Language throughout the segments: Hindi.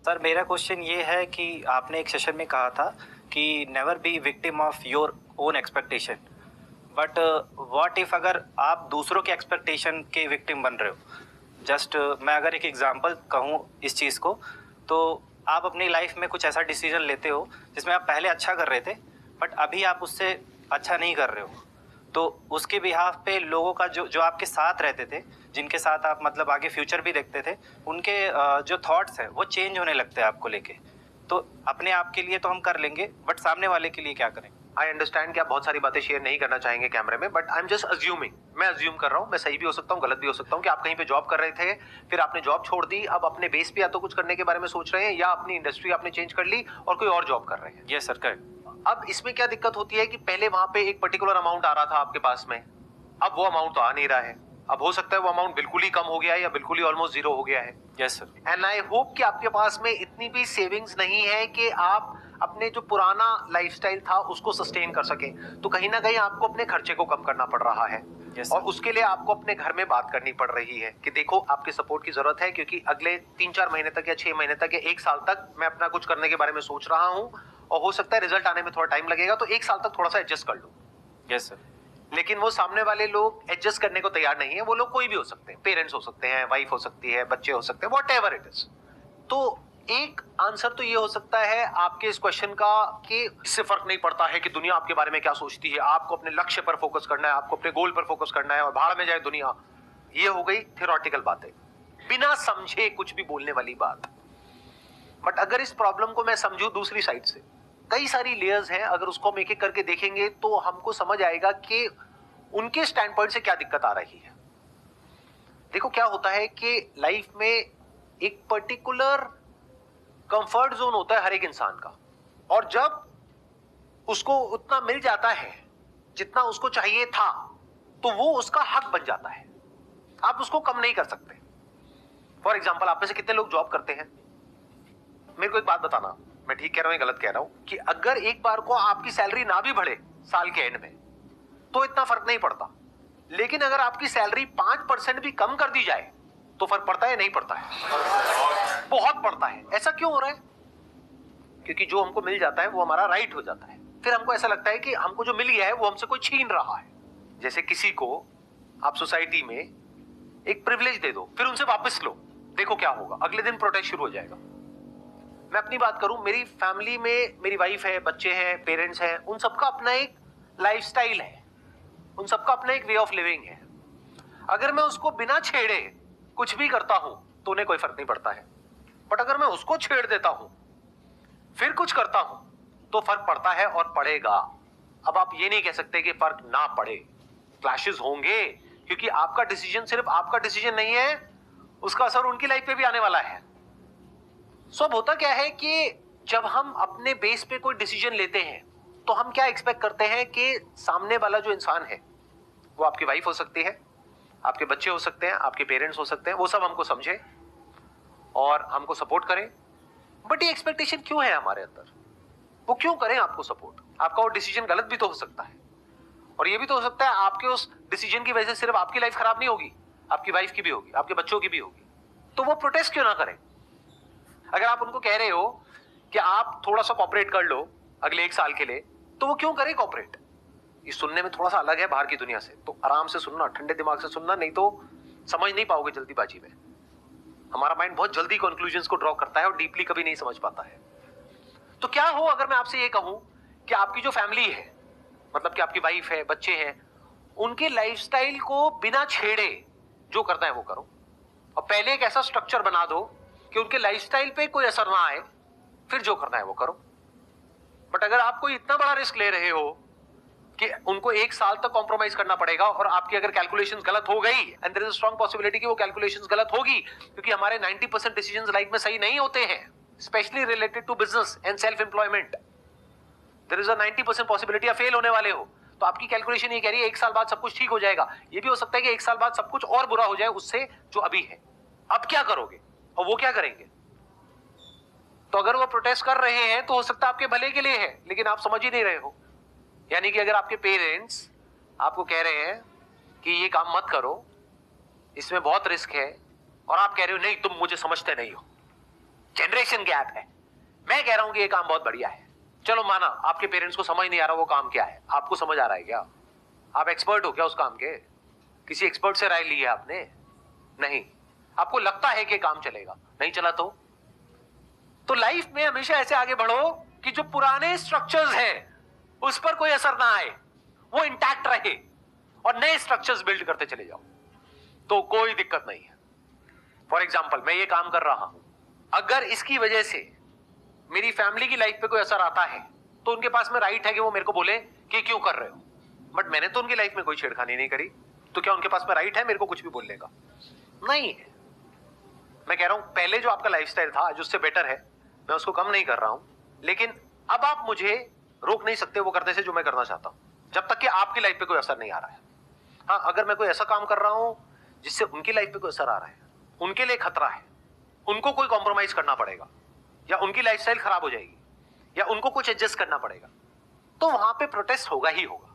सर मेरा क्वेश्चन ये है कि आपने एक सेशन में कहा था कि never be victim of your own expectation, but what if अगर आप दूसरों के एक्सपेक्टेशन के विक्टिम बन रहे हो। जस्ट मैं अगर एक एग्जांपल कहूँ इस चीज़ को, तो आप अपनी लाइफ में कुछ ऐसा डिसीजन लेते हो जिसमें आप पहले अच्छा कर रहे थे बट अभी आप उससे अच्छा नहीं कर रहे हो, तो उसके बिहाफ पे लोगों का जो जो आपके साथ रहते थे, जिनके साथ आप मतलब आगे फ्यूचर भी देखते थे, उनके जो थॉट्स हैं वो चेंज होने लगते हैं आपको लेके। तो अपने आप के लिए तो हम कर लेंगे बट सामने वाले के लिए क्या करें? आई अंडरस्टैंड कि आप बहुत सारी बातें शेयर नहीं करना चाहेंगे कैमरे में, but I am just assuming, मैं अज्यूम कर रहा हूँ, मैं सही भी हो सकता हूँ, गलत भी हो सकता हूँ, कि आप कहीं पे जॉब कर रहे थे, फिर आपने जॉब छोड़ दी, अब अपने बेस पे या तो कुछ करने के बारे में सोच रहे हैं या अपनी इंडस्ट्री आपने चेंज कर ली और कोई और जॉब कर रहे हैं। Yes sir, correct. अब इसमें क्या दिक्कत होती है कि पहले वहां पे एक पर्टिकुलर अमाउंट आ रहा था आपके पास में, अब वो अमाउंट तो आ नहीं रहा है। अब हो सकता है वो अमाउंट बिल्कुल ही कम हो गया है या बिल्कुल ही ऑलमोस्ट जीरो हो गया है। Yes sir. And I hope कि आपके पास में इतनी भी सेविंग्स नहीं है कि आप अपने जो पुराना लाइफस्टाइल था उसको सस्टेन कर सके। तो कहीं ना कहीं आपको अपने खर्चे को कम करना पड़ रहा है। Yes, और उसके लिए आपको अपने घर में बात करनी पड़ रही है कि देखो आपके सपोर्ट की जरूरत है, क्योंकि अगले 3-4 महीने तक या 6 महीने तक या 1 साल तक मैं अपना कुछ करने के बारे में सोच रहा हूं और हो सकता है रिजल्ट आने में थोड़ा टाइम लगेगा, तो 1 साल तक थोड़ा सा एडजस्ट कर लो। Yes sir. लेकिन वो सामने वाले लोग एडजस्ट करने को तैयार नहीं है। वो लोग कोई भी हो सकते हैं, पेरेंट्स हो सकते हैं, वाइफ हो सकती है, बच्चे हो सकते हैं, व्हाटएवर इट इज। तो एक आंसर तो ये हो सकता है आपके इस क्वेश्चन का कि इससे फर्क नहीं पड़ता है कि दुनिया आपके बारे में क्या सोचती है, आपको अपने लक्ष्य पर फोकस करना है, आपको अपने गोल पर फोकस करना है और भाड़ में जाए दुनिया। ये हो गई थियोरेटिकल बातें, बिना समझे कुछ भी बोलने वाली बात। बट अगर इस प्रॉब्लम को मैं समझूं दूसरी साइड से, कई सारी लेयर्स हैं, अगर उसको हम एक एक करके देखेंगे तो हमको समझ आएगा कि उनके स्टैंड पॉइंट से क्या दिक्कत आ रही है। देखो क्या होता है कि लाइफ में एक पर्टिकुलर कंफर्ट जोन होता है हर एक इंसान का, और जब उसको उतना मिल जाता है जितना उसको चाहिए था तो वो उसका हक बन जाता है, आप उसको कम नहीं कर सकते। फॉर एग्जाम्पल, आप में से कितने लोग जॉब करते हैं? मेरे को एक बात बताना, मैं ठीक कह रहा हूं या गलत कह रहा हूं, कि अगर एक बार को आपकी सैलरी ना भी बढ़े साल के एंड में तो इतना फर्क नहीं पड़ता, लेकिन अगर आपकी सैलरी 5% भी कम कर दी जाए तो फर्क पड़ता है? नहीं पड़ता है, बहुत पड़ता है। ऐसा क्यों हो रहा है? क्योंकि जो हमको मिल जाता है वो हमारा राइट हो जाता है, फिर हमको ऐसा लगता है कि हमको जो मिल गया है वो हमसे कोई छीन रहा है। जैसे किसी को आप सोसाइटी में एक प्रिविलेज दे दो, फिर उनसे वापस लो, देखो क्या होगा, अगले दिन प्रोटेस्ट शुरू हो जाएगा। मैं अपनी बात करूं, मेरी फैमिली में मेरी वाइफ है, बच्चे हैं, पेरेंट्स हैं, उन सबका अपना एक लाइफस्टाइल है, उन सबका अपना एक वे ऑफ लिविंग है। अगर मैं उसको बिना छेड़े कुछ भी करता हूं तो उन्हें कोई फर्क नहीं पड़ता है, बट अगर मैं उसको छेड़ देता हूं फिर कुछ करता हूं तो फर्क पड़ता है और पड़ेगा। अब आप ये नहीं कह सकते कि फर्क ना पड़े, क्लैशेस होंगे, क्योंकि आपका डिसीजन सिर्फ आपका डिसीजन नहीं है, उसका असर उनकी लाइफ पे भी आने वाला है। सो अब होता क्या है कि जब हम अपने बेस पे कोई डिसीजन लेते हैं तो हम क्या एक्सपेक्ट करते हैं कि सामने वाला जो इंसान है, वो आपकी वाइफ हो सकती है, आपके बच्चे हो सकते हैं, आपके पेरेंट्स हो सकते हैं, वो सब हमको समझे और हमको सपोर्ट करें। बट ये एक्सपेक्टेशन क्यों है हमारे अंदर? वो क्यों करें आपको सपोर्ट? आपका वो डिसीजन गलत भी तो हो सकता है, और ये भी तो हो सकता है आपके उस डिसीजन की वजह से सिर्फ आपकी लाइफ खराब नहीं होगी, आपकी वाइफ की भी होगी, आपके बच्चों की भी होगी। तो वो प्रोटेस्ट क्यों ना करें? अगर आप उनको कह रहे हो कि आप थोड़ा सा कॉपरेट कर लो अगले 1 साल के लिए, तो वो क्यों करें कॉपरेट? ये सुनने में थोड़ा सा अलग है बाहर की दुनिया से, तो आराम से सुनना, ठंडे दिमाग से सुनना, नहीं तो समझ नहीं पाओगे जल्दीबाजी में। हमारा माइंड बहुत जल्दी कंक्लूजन्स को ड्रॉ करता है और डीपली कभी नहीं समझ पाता है। तो क्या हो अगर मैं आपसे ये कहूं कि आपकी जो फैमिली है, मतलब कि आपकी वाइफ है, बच्चे हैं, उनके लाइफस्टाइल को बिना छेड़े जो करना है वो करो, और पहले एक ऐसा स्ट्रक्चर बना दो कि उनके लाइफस्टाइल पे कोई असर ना आए, फिर जो करना है वो करो। बट अगर आप कोई इतना बड़ा रिस्क ले रहे हो कि उनको 1 साल तक कॉम्प्रोमाइज करना पड़ेगा, और आपकी अगर कैलकुलेशंस गलत हो गई, and there is a strong possibility कि वो कैलकुलेशंस गलत होगी, क्योंकि हमारे 90% डिसीजंस लाइफ में सही नहीं होते हैं, specially related to business and self employment. There is a 90% possibility आप फेल होने वाले हो। तो आपकी कैलकुलेशन ये कह रही है 1 साल बाद सब कुछ ठीक हो जाएगा, ये भी हो सकता है कि 1 साल बाद सब कुछ और बुरा हो जाए उससे जो अभी है। अब क्या करोगे और वो क्या करेंगे? तो अगर वो प्रोटेस्ट कर रहे हैं तो हो सकता है आपके भले के लिए है, लेकिन आप समझ ही नहीं रहे हो। यानी कि अगर आपके पेरेंट्स आपको कह रहे हैं कि ये काम मत करो, इसमें बहुत रिस्क है, और आप कह रहे हो नहीं तुम मुझे समझते नहीं हो, जनरेशन गैप है। मैं कह रहा हूं कि ये काम बहुत बढ़िया है। चलो माना आपके पेरेंट्स को समझ नहीं आ रहा वो काम क्या है, आपको समझ आ रहा है क्या? आप एक्सपर्ट हो क्या उस काम के? किसी एक्सपर्ट से राय ली है आपने? नहीं। आपको लगता है कि काम चलेगा, नहीं चला तो लाइफ में हमेशा ऐसे आगे बढ़ो कि जो पुराने स्ट्रक्चर्स हैं उस पर कोई असर ना आए, वो इंटैक्ट रहे, और नए स्ट्रक्चर्स बिल्ड करते चले जाओ, तो कोई दिक्कत नहीं है। फॉर एग्जाम्पल, मैं ये काम कर रहा हूं, अगर इसकी वजह से मेरी फैमिली की लाइफ पे कोई असर आता है तो उनके पास में राइट है कि वो मेरे को बोले कि क्यों कर रहे हो, बट मैंने तो उनकी लाइफ में कोई छेड़खानी नहीं करी, तो क्या उनके पास में राइट है मेरे को कुछ भी बोलने का? नहीं है। मैं कह रहा हूं पहले जो आपका लाइफस्टाइल था आज उससे बेटर है, मैं उसको कम नहीं कर रहा हूं, लेकिन अब आप मुझे रोक नहीं सकते वो करने से जो मैं करना चाहता हूं, जब तक कि आपकी लाइफ पे कोई असर नहीं आ रहा है। हाँ, अगर मैं कोई ऐसा काम कर रहा हूं जिससे उनकी लाइफ पे कोई असर आ रहा है, उनके लिए खतरा है, उनको कोई कॉम्प्रोमाइज करना पड़ेगा, या उनकी लाइफस्टाइल खराब हो जाएगी, या उनको कुछ एडजस्ट करना पड़ेगा, तो वहां पे प्रोटेस्ट होगा ही होगा,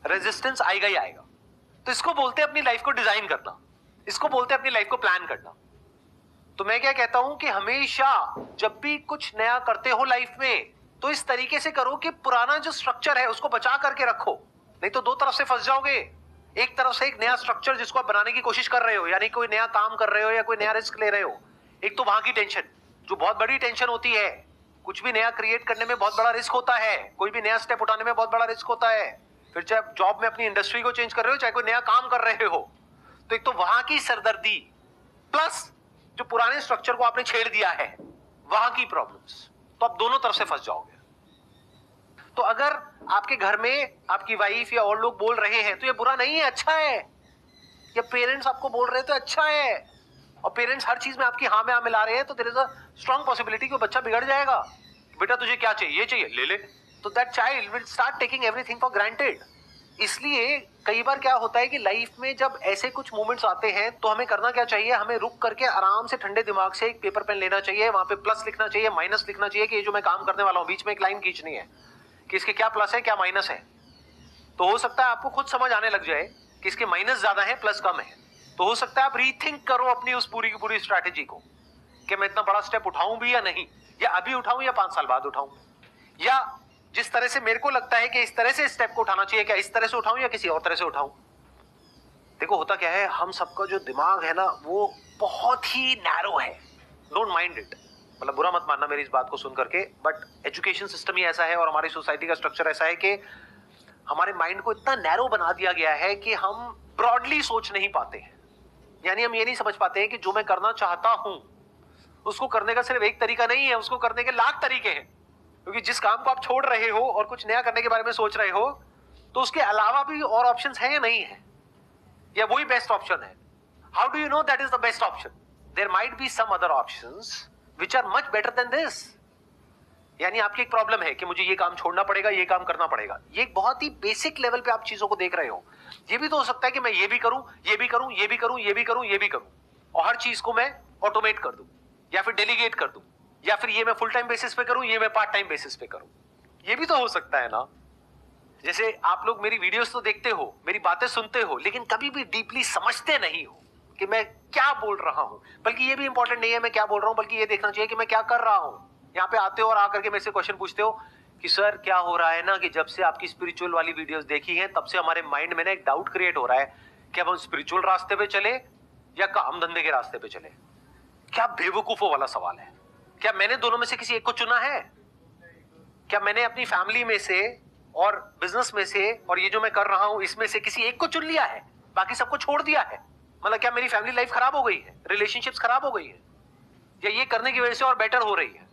रेजिस्टेंस आएगा ही आएगा। तो इसको बोलते हैं अपनी लाइफ को डिजाइन करना, इसको बोलते हैं अपनी लाइफ को प्लान करना। तो मैं क्या कहता हूं कि हमेशा जब भी कुछ नया करते हो लाइफ में तो इस तरीके से करो कि पुराना जो स्ट्रक्चर है उसको बचा करके रखो, नहीं तो दो तरफ से फंस जाओगे। एक तरफ से एक नया स्ट्रक्चर जिसको आप बनाने की कोशिश कर रहे हो, यानी कोई नया काम कर रहे हो या कोई नया रिस्क ले रहे हो, एक तो वहां की टेंशन जो बहुत बड़ी टेंशन होती है, कुछ भी नया क्रिएट करने में बहुत बड़ा रिस्क होता है, कोई भी नया स्टेप उठाने में बहुत बड़ा रिस्क होता है, फिर चाहे आप जॉब में अपनी इंडस्ट्री को चेंज कर रहे हो चाहे कोई नया काम कर रहे हो, तो एक तो वहां की सरदर्दी प्लस जो पुराने स्ट्रक्चर को आपने छेड़ दिया है वहां की प्रॉब्लम्स, तो आप दोनों तरफ से फंस जाओगे। तो अगर आपके घर में आपकी वाइफ या और लोग बोल रहे हैं तो ये बुरा नहीं है, अच्छा है, या पेरेंट्स आपको बोल रहे हैं तो अच्छा है, और पेरेंट्स हर चीज में आपकी हाँ में हाँ मिला रहे हैं, तो there is a strong possibility कि बच्चा बिगड़ जाएगा। बेटा तुझे क्या चाहिए, ये चाहिए, ले ले, तो that child will start taking everything for granted. इसलिए कई बार क्या होता है कि लाइफ में जब ऐसे कुछ मोमेंट्स आते हैं तो हमें करना क्या चाहिए, हमें रुक करके आराम से ठंडे दिमाग से एक पेपर पेन लेना चाहिए, वहां पे प्लस लिखना चाहिए, माइनस लिखना चाहिए कि ये जो मैं काम करने वाला हूं, बीच में एक लाइन खींचनी है कि इसके क्या प्लस है क्या माइनस है। तो हो सकता है आपको खुद समझ आने लग जाए कि इसके माइनस ज्यादा है प्लस कम है, तो हो सकता है आप रीथिंक करो अपनी उस पूरी की पूरी स्ट्रैटेजी को कि मैं इतना बड़ा स्टेप उठाऊं भी या नहीं, या अभी उठाऊं या 5 साल बाद उठाऊं, या जिस तरह से मेरे को लगता है कि इस तरह से स्टेप को उठाना चाहिए, क्या इस तरह से उठाऊं या किसी और तरह से उठाऊं। देखो होता क्या है, हम सबका जो दिमाग है ना वो बहुत ही नैरो है, डोंट माइंड इट, मतलब बुरा मत मानना मेरी इस बात को सुन करके, बट एजुकेशन सिस्टम ही ऐसा है और हमारी सोसाइटी का स्ट्रक्चर ऐसा है कि हमारे माइंड को इतना नैरो बना दिया गया है कि हम ब्रॉडली सोच नहीं पाते हैं। यानी हम ये नहीं समझ पाते हैं कि जो मैं करना चाहता हूं उसको करने का सिर्फ एक तरीका नहीं है, उसको करने के लाख तरीके हैं, क्योंकि जिस काम को आप छोड़ रहे हो और कुछ नया करने के बारे में सोच रहे हो तो उसके अलावा भी और ऑप्शंस हैं या नहीं है, या वही बेस्ट ऑप्शन है। How do you know that is the best option? There might be some other options which are much better than this. यानी आपकी एक प्रॉब्लम है कि मुझे ये काम छोड़ना पड़ेगा, ये काम करना पड़ेगा, ये बहुत ही बेसिक लेवल पे आप चीजों को देख रहे हो। ये भी तो हो सकता है कि मैं ये भी करूं, ये भी करूं, ये भी करूं, ये भी करूं, ये भी करूं, और हर चीज को मैं ऑटोमेट कर दूं या फिर डेलीगेट कर दूं, या फिर ये मैं फुल टाइम बेसिस पे करूं, ये मैं पार्ट टाइम बेसिस पे करूं। ये भी तो हो सकता है ना। जैसे आप लोग मेरी वीडियोस तो देखते हो, मेरी बातें सुनते हो, लेकिन कभी भी डीपली समझते नहीं हो कि मैं क्या बोल रहा हूं। बल्कि ये भी इंपॉर्टेंट नहीं है मैं क्या बोल रहा हूं, बल्कि ये देखना चाहिए कि मैं क्या कर रहा हूं। यहाँ पे आते हो और आकर के मेरे से क्वेश्चन पूछते हो कि सर क्या हो रहा है ना कि जब से आपकी स्पिरिचुअल वाली वीडियोस देखी हैं तब से हमारे माइंड में ना एक डाउट क्रिएट हो रहा है कि अब हम स्पिरिचुअल रास्ते पे चले या काम धंधे के रास्ते पे चले। क्या बेवकूफों वाला सवाल है। क्या मैंने दोनों में से किसी एक को चुना है? क्या मैंने अपनी फैमिली में से और बिजनेस में से और ये जो मैं कर रहा हूं इसमें से किसी एक को चुन लिया है, बाकी सबको छोड़ दिया है? मतलब क्या मेरी फैमिली लाइफ खराब हो गई है, रिलेशनशिप्स खराब हो गई है, या ये करने की वजह से और बेटर हो रही है?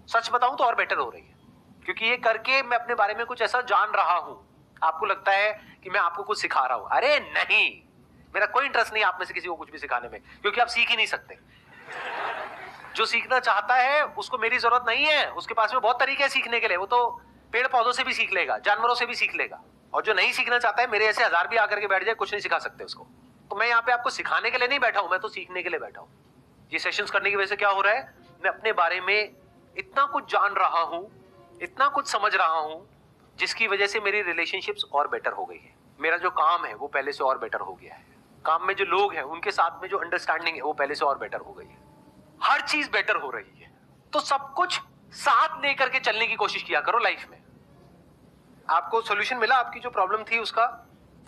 सच बताऊं तो और बेटर हो रही है, क्योंकि ये करके मैं अपने बारे में कुछ ऐसा जान रहा हूं। आपको लगता है कि मैं आपको कुछ सिखा रहा हूं, अरे नहीं, मेरा कोई इंटरेस्ट नहीं आप में से किसी को कुछ भी सिखाने में, क्योंकि आप सीख ही नहीं सकते। जो सीखना चाहता है उसको मेरी जरूरत नहीं है, उसके पास में बहुत तरीके हैं सीखने के लिए, वो तो पेड़ पौधों से भी सीख लेगा, जानवरों से भी सीख लेगा। और जो नहीं सीखना चाहता है, मेरे ऐसे 1000 भी आकर के बैठ जाए, कुछ नहीं सिखा सकते उसको। तो मैं यहाँ पे आपको सिखाने के लिए नहीं बैठा हूं, मैं तो सीखने के लिए बैठा हूं। ये सेशंस करने की वजह से क्या हो रहा है, मैं अपने बारे में इतना कुछ जान रहा हूं, इतना कुछ समझ रहा हूं, जिसकी वजह से मेरी रिलेशनशिप्स और बेटर हो गई है। मेरा जो काम है वो पहले से और बेटर हो गया है। काम में जो लोग हैं उनके साथ में जो अंडरस्टैंडिंग है वो पहले से और बेटर हो गई है। हर चीज बेटर हो रही है, तो सब कुछ साथ लेकर के चलने की कोशिश किया करो लाइफ में। आपको सॉल्यूशन मिला आपकी जो प्रॉब्लम थी उसका?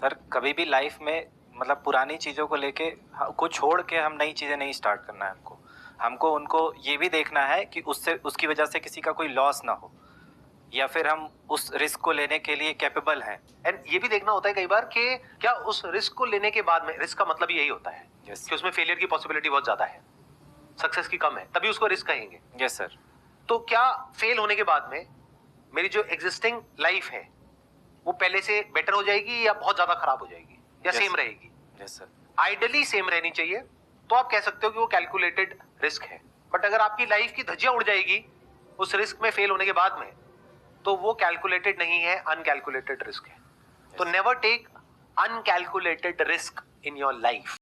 सर कभी भी लाइफ में मतलब पुरानी चीज़ों को लेके को छोड़ के हम नई चीज़ें नहीं स्टार्ट करना है हमको उनको ये भी देखना है कि उससे उसकी वजह से किसी का कोई लॉस ना हो, या फिर हम उस रिस्क को लेने के लिए कैपेबल हैं। एंड ये भी देखना होता है कई बार कि क्या उस रिस्क को लेने के बाद में, रिस्क का मतलब यही होता है Yes. कि उसमें फेलियर की पॉसिबिलिटी बहुत ज्यादा है, सक्सेस की कम है, तभी उसको रिस्क कहेंगे। Yes sir. तो क्या फेल होने के बाद में मेरी जो एग्जिस्टिंग लाइफ है वो पहले से बेटर हो जाएगी या बहुत ज्यादा खराब हो जाएगी या Yes. सेम रहेगी? Yes sir. आइडियली सेम रहनी चाहिए, तो आप कह सकते हो कि वो कैलकुलेटेड रिस्क है। बट अगर आपकी लाइफ की धज्जियां उड़ जाएगी उस रिस्क में फेल होने के बाद में, तो वो कैलकुलेटेड नहीं है, अनकैलकुलेटेड रिस्क है। तो never take uncalculated risk in your life.